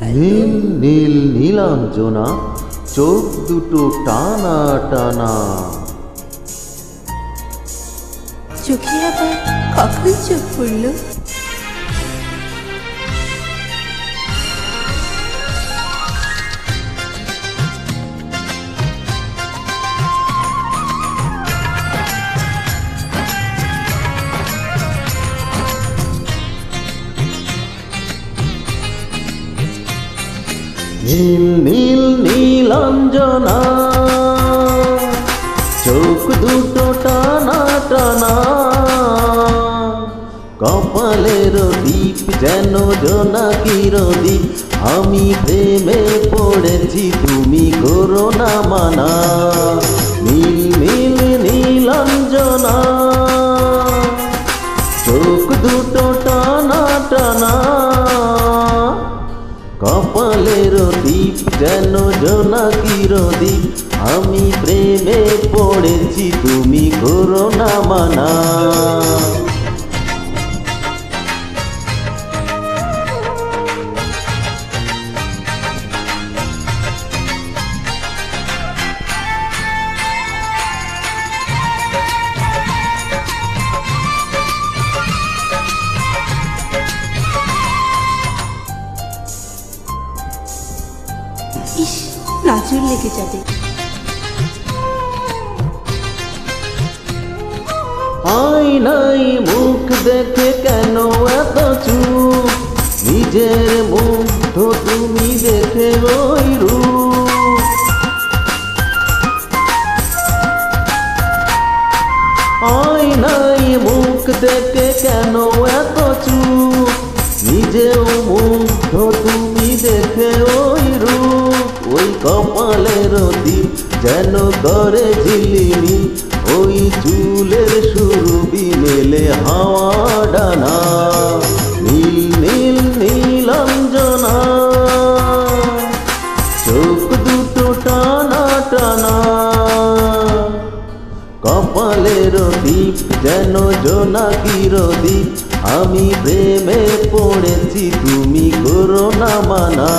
নীল নীল নীলাঞ্জনা, চোখ দুটো টানা টানা। চোখে আবার কখন চোখ পড়ল? নীল নীল নীলাঞ্জনা, চোখ দুটো টানা টানা। কপালের দীপ যেন জোনাকির দ্বীপ, আমি প্রেমে পড়েছি তুমি করো না মানা। নীল নীল নীলাঞ্জনা, চোখ দুটো টানা টানা। কপালের দীপ যেন জোনাকির দ্বীপ, আমি প্রেমে পড়েছি তুমি করো না মানা। ইস, নজর লেগে যাবে। আয়নায় মুখ দেখে কেন এত চুপ, নিজের মুগ্ধ তুমি দেখে ওই রূপ। আয়নায় মুখ দেখে কেন এত চুপ, নিজেও মুগ্ধ তুমি দেখে ওই রূপ। ওই কপালের দ্বীপ যেন করে ঝিলিমিল, ওই চুলের সুরবি মেলে হাওয়া ডানা। নীল নীল নীলাঞ্জনা, চোখ দুটো টানা টানা। কপালের দ্বীপ যেন জোনাকির দ্বীপ, আমি প্রেমে পড়েছি তুমি করো না মানা।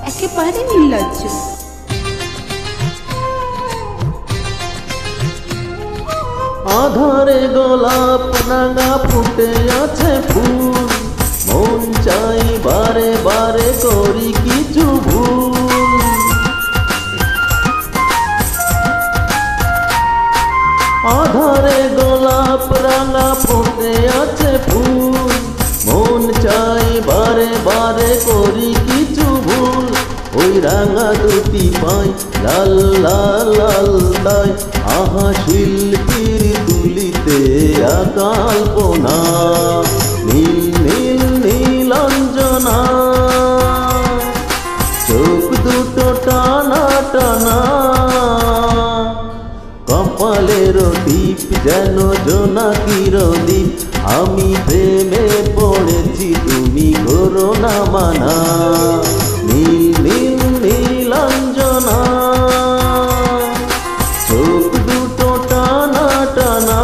একেবারে নির্লজ্জ। আধারে গোলাপ রাঙা ফুটে আছে ফুল, মন চাই বারে বারে করি কিছু ভুল। আধারে গোলাপ রাঙা ফুটে আছে ফুল, মন চাই বারে বারে করি কিছু ভুল। ওই রাঙা দুটি পাই লাল লাল লাল দাই, আহা শিল্পীর তুলিতে আকাল্পনা। নীল নীল নীলাঞ্জনা, চোখ দুটো টানা টানা। কপালের দ্বীপ যেন জোনাকির দ্বীপ, আমি প্রেমে পড়েছি তুমি করো না মানা। নীল নীল নীলাঞ্জনা, চোখ দুটো টানা টানা।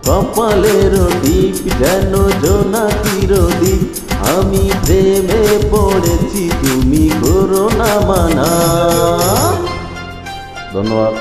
কপালের দ্বীপ যেন জোনাকির দ্বীপ, আমি প্রেমে পড়েছি তুমি করো না মানা। ধন্যবাদ।